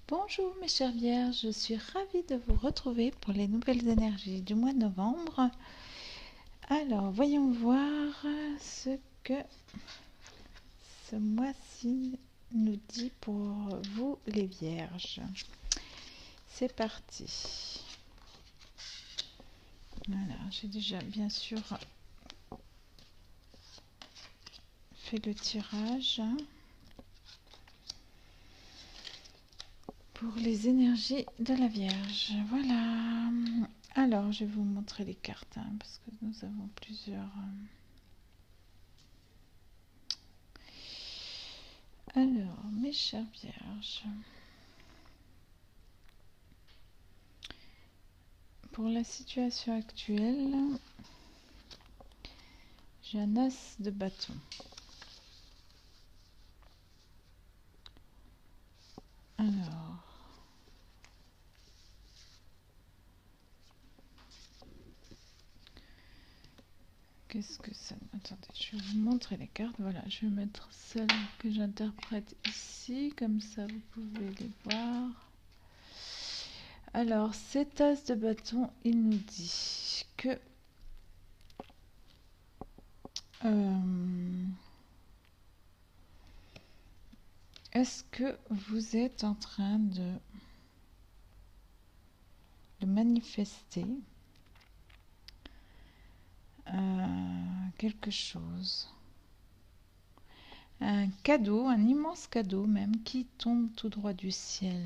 Bonjour mes chères vierges, je suis ravie de vous retrouver pour les nouvelles énergies du mois de novembre. Alors, voyons voir ce que ce mois-ci nous dit pour vous les vierges. C'est parti. Voilà, j'ai déjà bien sûr fait le tirage pour les énergies de la Vierge. Voilà. Alors, je vais vous montrer les cartes parce que nous avons plusieurs. Alors, mes chères Vierges, pour la situation actuelle, j'ai un as de bâton. Alors, qu'est-ce que ça... Attendez, je vais vous montrer les cartes. Voilà, je vais mettre celles que j'interprète ici, comme ça vous pouvez les voir. Alors, cet as de bâton, il nous dit que est-ce que vous êtes en train de manifester quelque chose, un cadeau, un immense cadeau même, qui tombe tout droit du ciel.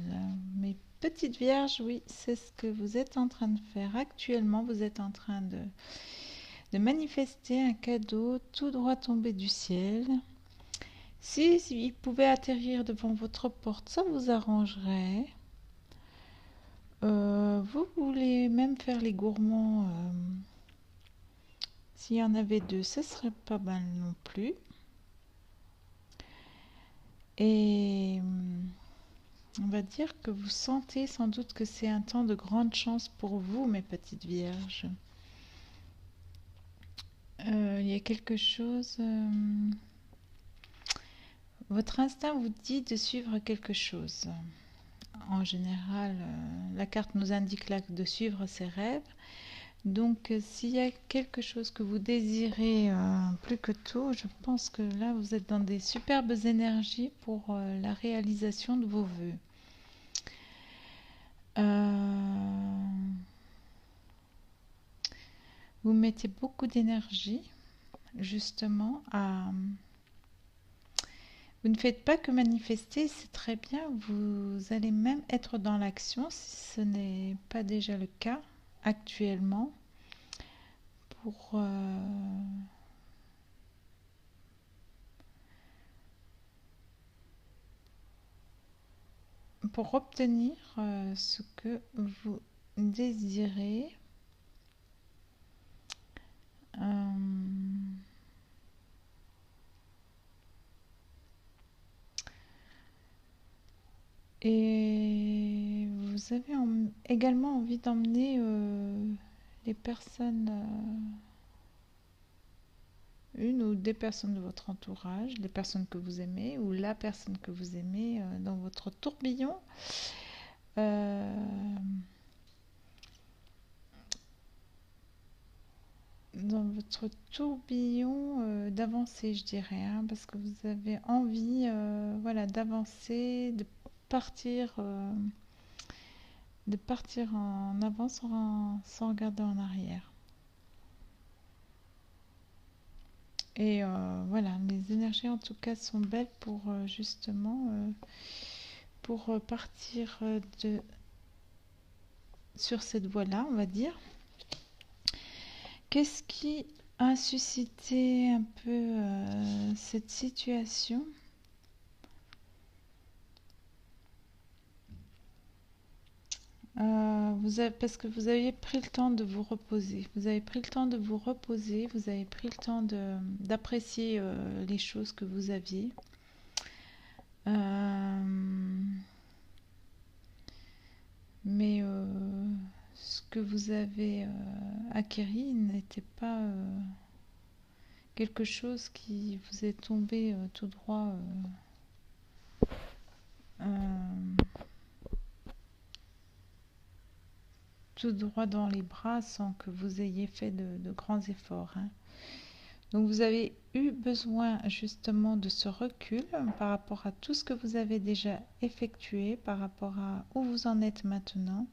Mes petites vierges, oui, c'est ce que vous êtes en train de faire actuellement. Vous êtes en train de manifester un cadeau tout droit tombé du ciel. Si il pouvait atterrir devant votre porte, ça vous arrangerait. Vous voulez même faire les gourmands. S'il y en avait deux, ce serait pas mal non plus. Et on va dire que vous sentez sans doute que c'est un temps de grande chance pour vous, mes petites vierges. Il y a quelque chose... votre instinct vous dit de suivre quelque chose. En général, la carte nous indique là de suivre ses rêves. Donc, s'il y a quelque chose que vous désirez plus que tout, je pense que là, vous êtes dans des superbes énergies pour la réalisation de vos vœux. Vous mettez beaucoup d'énergie, justement, à... Vous ne faites pas que manifester, c'est très bien. Vous allez même être dans l'action, si ce n'est pas déjà le cas actuellement, pour obtenir ce que vous désirez. Et vous avez également envie d'emmener les personnes, une ou des personnes de votre entourage, les personnes que vous aimez ou la personne que vous aimez dans votre tourbillon. Dans votre tourbillon d'avancer, je dirais, parce que vous avez envie voilà, d'avancer, de partir en avant sans regarder en arrière. Et voilà, les énergies en tout cas sont belles pour justement pour partir sur cette voie-là, on va dire. Qu'est-ce qui a suscité un peu cette situation ? Parce que vous avez pris le temps de vous reposer. Vous avez pris le temps de vous reposer. Vous avez pris le temps d'apprécier les choses que vous aviez. Mais ce que vous avez acquis n'était pas quelque chose qui vous est tombé tout droit tout droit dans les bras sans que vous ayez fait de grands efforts, hein. Donc vous avez eu besoin justement de ce recul par rapport à tout ce que vous avez déjà effectué, par rapport à où vous en êtes maintenant.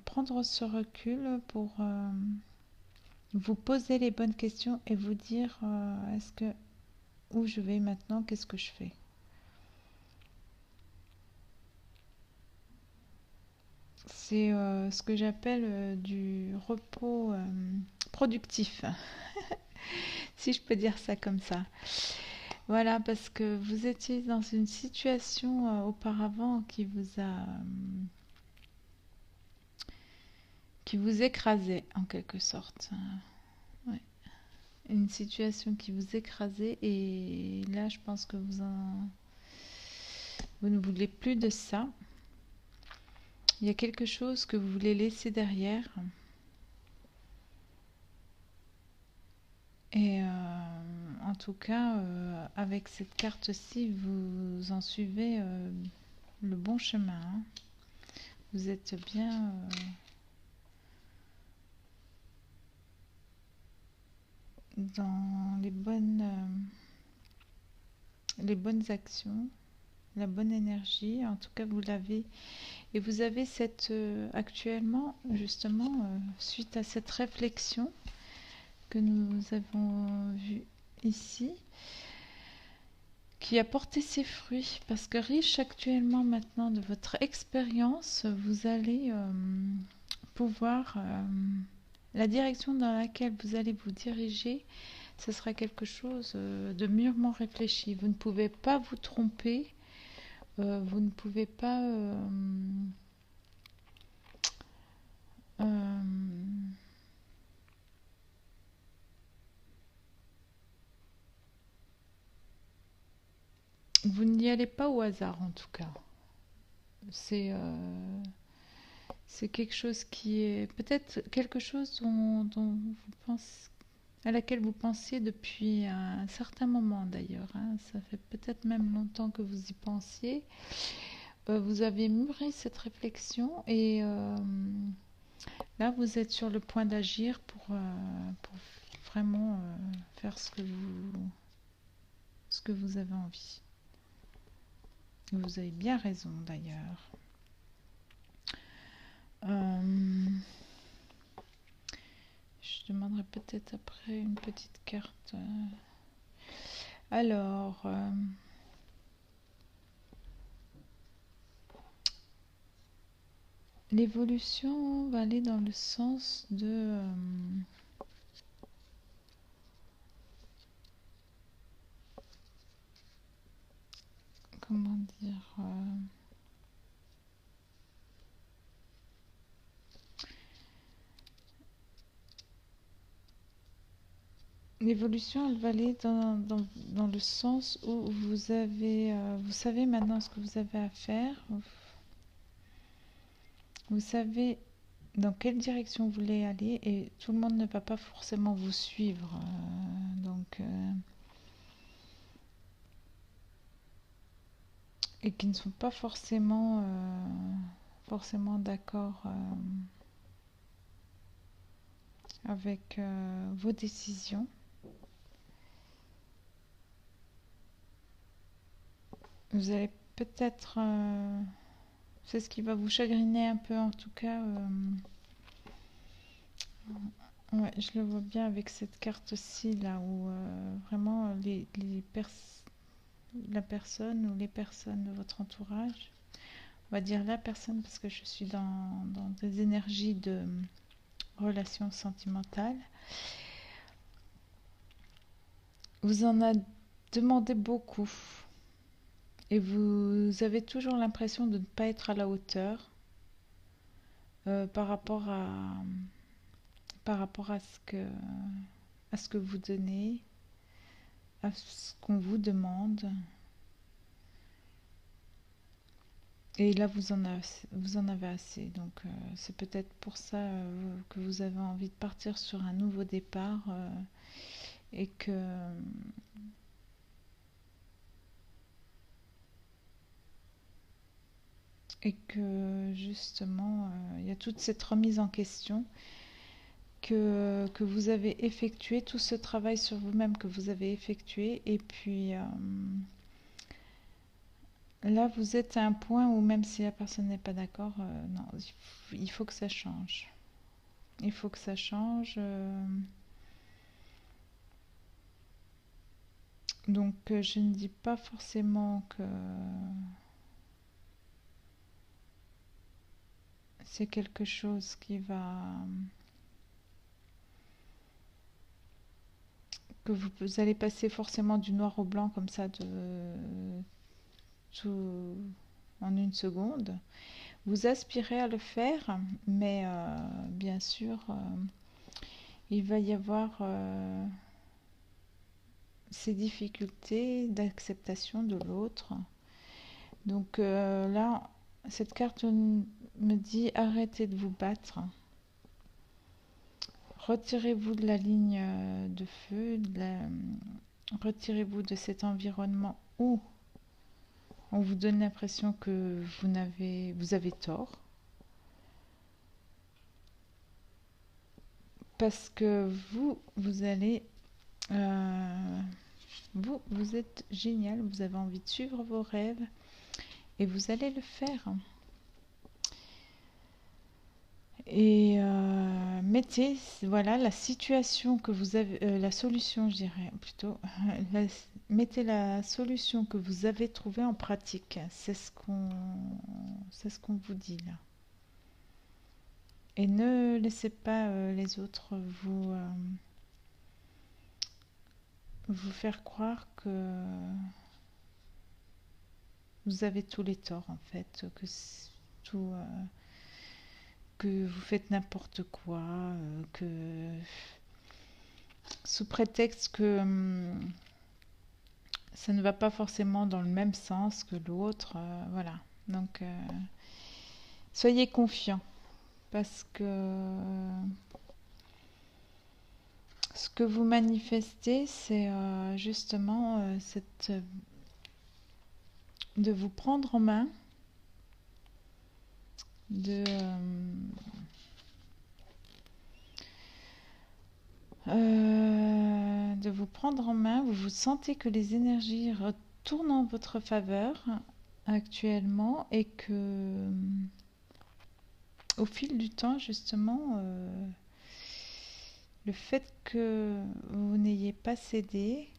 Prendre ce recul pour vous poser les bonnes questions et vous dire est-ce que où je vais maintenant, qu'est-ce que je fais. C'est ce que j'appelle du repos productif, si je peux dire ça comme ça. Voilà, parce que vous étiez dans une situation auparavant qui vous écrasait en quelque sorte. Ouais. Une situation qui vous écrasait et là, je pense que vous ne voulez plus de ça. Il y a quelque chose que vous voulez laisser derrière. Et en tout cas, avec cette carte-ci, vous en suivez le bon chemin, hein. Vous êtes bien dans les bonnes actions, la bonne énergie. En tout cas, vous l'avez. Et vous avez actuellement, justement, suite à cette réflexion que nous avons vue ici, qui a porté ses fruits, parce que riche actuellement maintenant de votre expérience, vous allez pouvoir, la direction dans laquelle vous allez vous diriger, ce sera quelque chose de mûrement réfléchi. Vous ne pouvez pas vous tromper, vous ne pouvez pas vous n'y allez pas au hasard en tout cas. C'est quelque chose qui est peut-être quelque chose dont vous pensez, à laquelle vous pensiez depuis un certain moment d'ailleurs, hein. Ça fait peut-être même longtemps que vous y pensiez. Vous avez mûri cette réflexion et là vous êtes sur le point d'agir pour vraiment faire ce que vous avez envie. Vous avez bien raison d'ailleurs. Je demanderai peut-être après une petite carte. Alors, l'évolution va aller dans le sens de... comment dire l'évolution, elle va aller dans le sens où vous savez maintenant ce que vous avez à faire. Vous savez dans quelle direction vous voulez aller et tout le monde ne va pas forcément vous suivre. Et qui ne sont pas forcément d'accord avec vos décisions. Vous allez peut-être... c'est ce qui va vous chagriner un peu en tout cas. Ouais, je le vois bien avec cette carte-ci là où vraiment la personne ou les personnes de votre entourage, on va dire la personne parce que je suis dans des énergies de relations sentimentales, vous en a demandé beaucoup et vous avez toujours l'impression de ne pas être à la hauteur par rapport à à ce que vous donnez, à ce qu'on vous demande. Et là, vous en avez assez. Donc, c'est peut-être pour ça que vous avez envie de partir sur un nouveau départ et que et que justement, il y a toute cette remise en question que vous avez effectué, tout ce travail sur vous-même que vous avez effectué, et puis là vous êtes à un point où même si la personne n'est pas d'accord, non, il faut que ça change. Il faut que ça change. Donc je ne dis pas forcément que c'est quelque chose qui va... que vous allez passer forcément du noir au blanc comme ça de tout en une seconde. Vous aspirez à le faire, mais bien sûr, il va y avoir ces difficultés d'acceptation de l'autre. Donc là, cette carte me dit arrêtez de vous battre. Retirez-vous de la ligne de feu, retirez-vous de cet environnement où on vous donne l'impression que vous avez tort. Parce que vous allez... vous êtes génial, vous avez envie de suivre vos rêves et vous allez le faire. Et mettez, voilà, la situation que vous avez, la solution, je dirais plutôt, mettez la solution que vous avez trouvée en pratique. C'est ce qu'on vous dit là. Et ne laissez pas les autres vous faire croire que vous avez tous les torts en fait, tout, que vous faites n'importe quoi, que sous prétexte que ça ne va pas forcément dans le même sens que l'autre, voilà. Donc soyez confiants parce que ce que vous manifestez, c'est justement de vous prendre en main, de vous prendre en main. Vous vous sentez que les énergies retournent en votre faveur actuellement et que au fil du temps, justement, le fait que vous n'ayez pas cédé,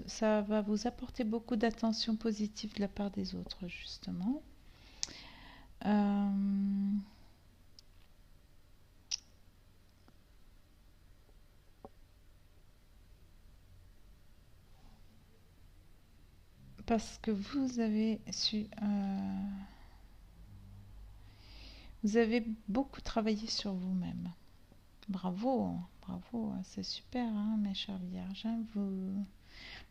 ça va vous apporter beaucoup d'attention positive de la part des autres, justement. Parce que vous avez su... vous avez beaucoup travaillé sur vous-même. Bravo, bravo, c'est super, hein, mes chers vierges. Hein,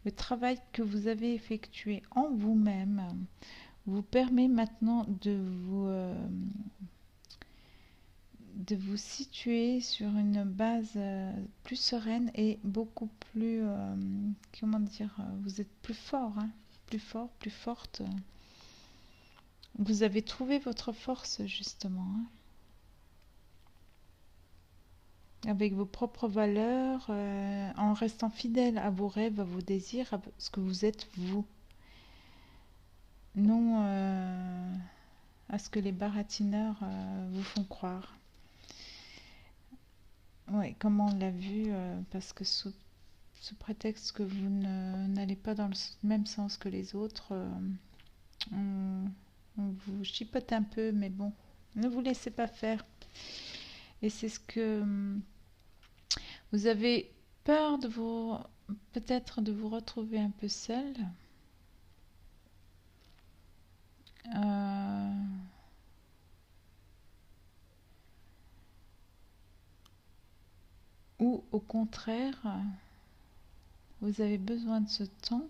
le travail que vous avez effectué en vous-même vous permet maintenant de vous situer sur une base plus sereine et beaucoup plus, comment dire, vous êtes plus fort, hein, plus fort, plus forte. Vous avez trouvé votre force justement, hein, avec vos propres valeurs, en restant fidèle à vos rêves, à vos désirs, à ce que vous êtes vous. Non à ce que les baratineurs vous font croire. Oui, comme on l'a vu, parce que sous prétexte que vous n'allez pas dans le même sens que les autres, on vous chipote un peu, mais bon, ne vous laissez pas faire. Et c'est ce que vous avez peur de vous, peut-être de vous retrouver un peu seul. Ou au contraire, vous avez besoin de ce temps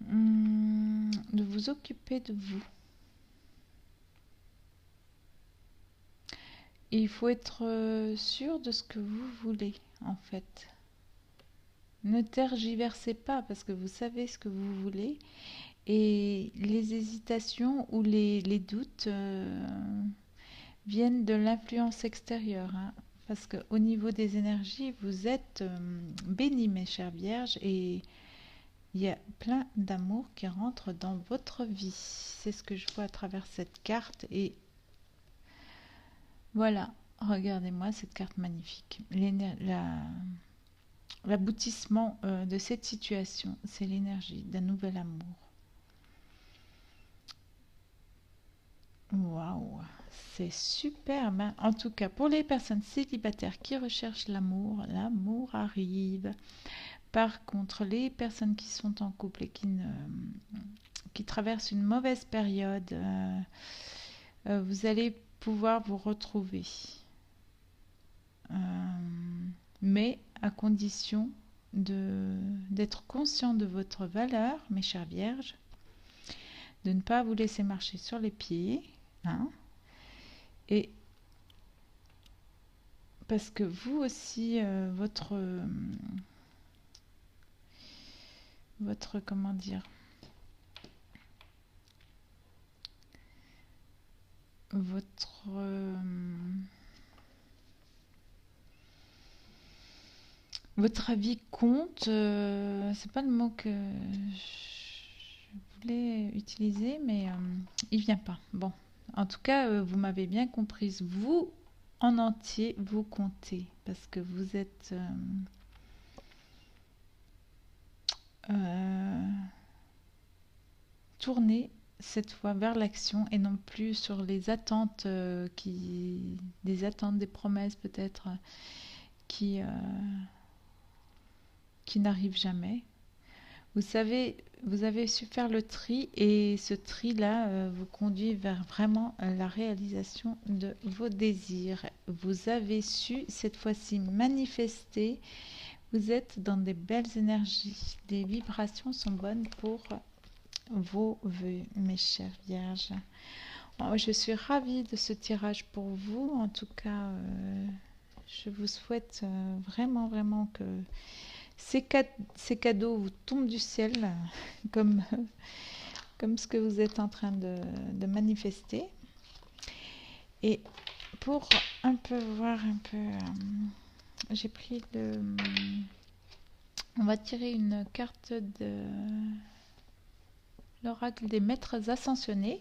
de vous occuper de vous. Et il faut être sûr de ce que vous voulez, en fait. Ne tergiversez pas parce que vous savez ce que vous voulez. Et les hésitations ou les doutes viennent de l'influence extérieure, hein. Parce qu'au niveau des énergies, vous êtes bénis, mes chères vierges, et il y a plein d'amour qui rentre dans votre vie. C'est ce que je vois à travers cette carte. Et voilà, regardez-moi cette carte magnifique. L'aboutissement de cette situation, c'est l'énergie d'un nouvel amour. Waouh, c'est superbe, hein. En tout cas, pour les personnes célibataires qui recherchent l'amour, l'amour arrive. Par contre, les personnes qui sont en couple et qui traversent une mauvaise période, vous allez pouvoir vous retrouver. Euh, mais à condition d'être conscient de votre valeur, mes chères vierges, de ne pas vous laisser marcher sur les pieds, hein, et parce que vous aussi, votre comment dire, votre avis compte. C'est pas le mot que je voulais utiliser, mais il vient pas. Bon, en tout cas, vous m'avez bien comprise. Vous, en entier, vous comptez parce que vous êtes tourné cette fois vers l'action et non plus sur les attentes des attentes, des promesses peut-être qui n'arrivent jamais. Vous savez, vous avez su faire le tri et ce tri-là vous conduit vers vraiment la réalisation de vos désirs. Vous avez su cette fois-ci manifester. Vous êtes dans des belles énergies. Les vibrations sont bonnes pour vos vœux, mes chères vierges. Oh, je suis ravie de ce tirage pour vous. En tout cas, je vous souhaite vraiment, vraiment que ces cadeaux vous tombent du ciel, comme, comme ce que vous êtes en train de manifester. Et pour un peu voir un peu, j'ai pris on va tirer une carte de l'oracle des maîtres ascensionnés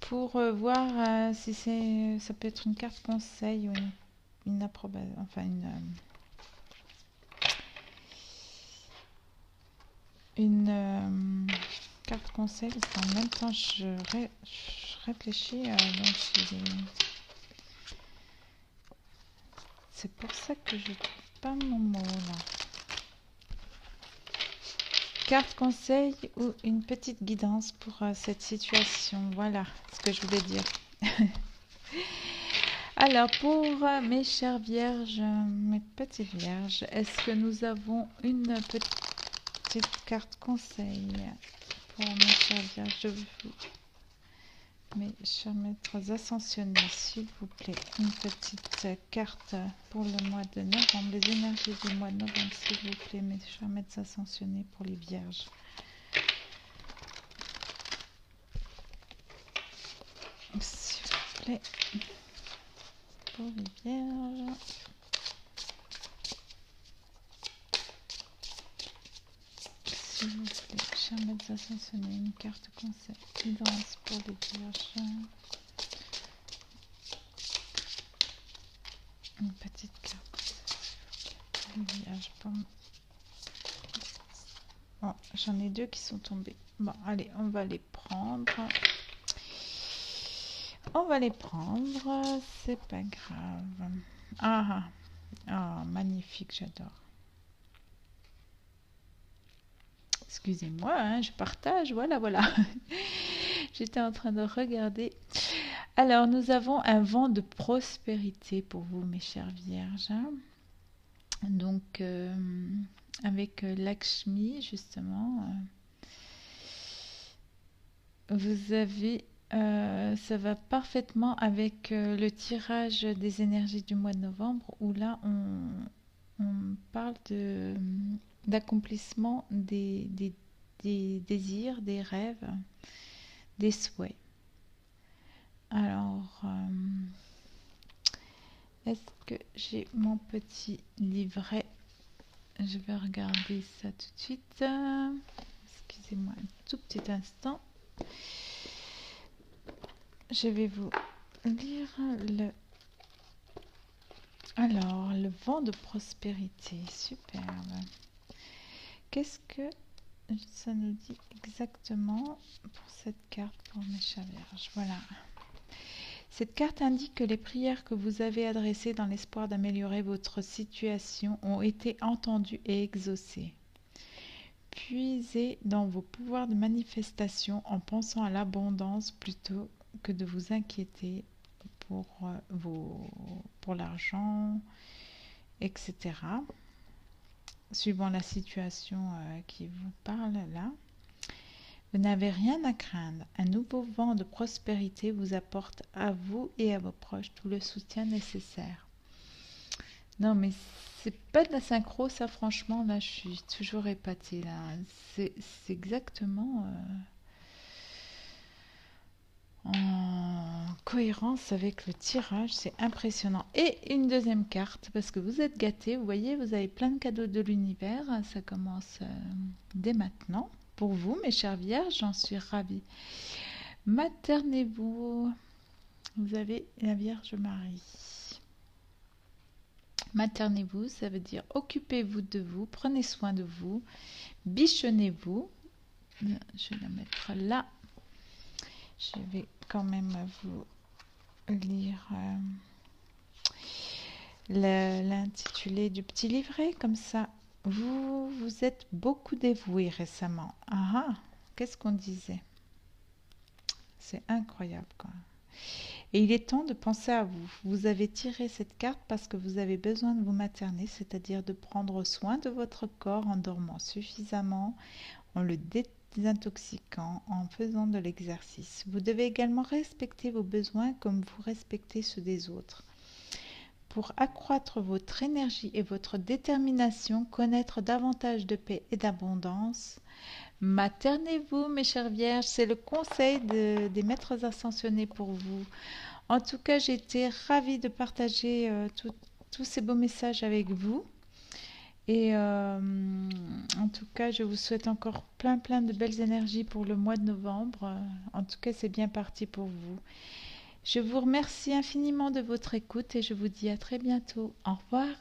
pour voir si ça peut être une carte conseil ou une approbation, enfin une carte conseil, parce qu'en même temps je réfléchis, donc c'est pour ça que je trouve pas mon mot là. Carte conseil ou une petite guidance pour cette situation, voilà ce que je voulais dire. Alors pour mes chères vierges, mes petites vierges, est-ce que nous avons une petite carte conseil pour mes chères vierges? Mes chers maîtres ascensionnés, s'il vous plaît, une petite carte pour le mois de novembre, les énergies du mois de novembre, s'il vous plaît, mes chers maîtres ascensionnés pour les vierges. S'il vous plaît, pour les vierges. S'il vous plaît, chers maîtres ascensionnés, une carte conseil, guidance pour les vierges. Une petite carte pour les vierges. Bon, j'en ai deux qui sont tombés. Bon, allez, on va les prendre. On va les prendre, c'est pas grave. Magnifique, j'adore. Excusez-moi, hein, je partage, voilà. J'étais en train de regarder. Alors, nous avons un vent de prospérité pour vous, mes chères vierges, hein. Donc, avec Lakshmi, justement, vous avez... ça va parfaitement avec le tirage des énergies du mois de novembre où là on parle d'accomplissement des désirs, des rêves, des souhaits. Alors, est-ce que j'ai mon petit livret? Je vais regarder ça tout de suite. Excusez-moi un tout petit instant. Je vais vous lire Alors, le vent de prospérité, superbe. Qu'est-ce que ça nous dit exactement pour cette carte pour mes chats vierges? Voilà. Cette carte indique que les prières que vous avez adressées dans l'espoir d'améliorer votre situation ont été entendues et exaucées. Puisez dans vos pouvoirs de manifestation en pensant à l'abondance plutôt que de vous inquiéter pour l'argent, etc. Suivant la situation qui vous parle là. Vous n'avez rien à craindre. Un nouveau vent de prospérité vous apporte à vous et à vos proches tout le soutien nécessaire. Non, mais c'est pas de la synchro, ça, franchement, là, je suis toujours épatée, là. C'est exactement en cohérence avec le tirage, c'est impressionnant. Et une deuxième carte, parce que vous êtes gâtés, vous voyez, vous avez plein de cadeaux de l'univers, ça commence dès maintenant. Pour vous, mes chères vierges, j'en suis ravie. Maternez-vous. Vous avez la Vierge Marie. Maternez-vous, ça veut dire occupez-vous de vous, prenez soin de vous, bichonnez-vous. Je vais la mettre là. Je vais quand même vous lire l'intitulé du petit livret, comme ça. Vous vous êtes beaucoup dévoué récemment. Ah ah, qu'est-ce qu'on disait? C'est incroyable, quoi. Et il est temps de penser à vous. Vous avez tiré cette carte parce que vous avez besoin de vous materner, c'est-à-dire de prendre soin de votre corps en dormant suffisamment, en le désintoxiquant, en faisant de l'exercice. Vous devez également respecter vos besoins comme vous respectez ceux des autres. Pour accroître votre énergie et votre détermination, connaître davantage de paix et d'abondance, maternez-vous, mes chères vierges, c'est le conseil des maîtres ascensionnés pour vous. En tout cas, j'ai été ravie de partager tous ces beaux messages avec vous. Et en tout cas, je vous souhaite encore plein de belles énergies pour le mois de novembre. En tout cas, c'est bien parti pour vous. Je vous remercie infiniment de votre écoute et je vous dis à très bientôt. Au revoir.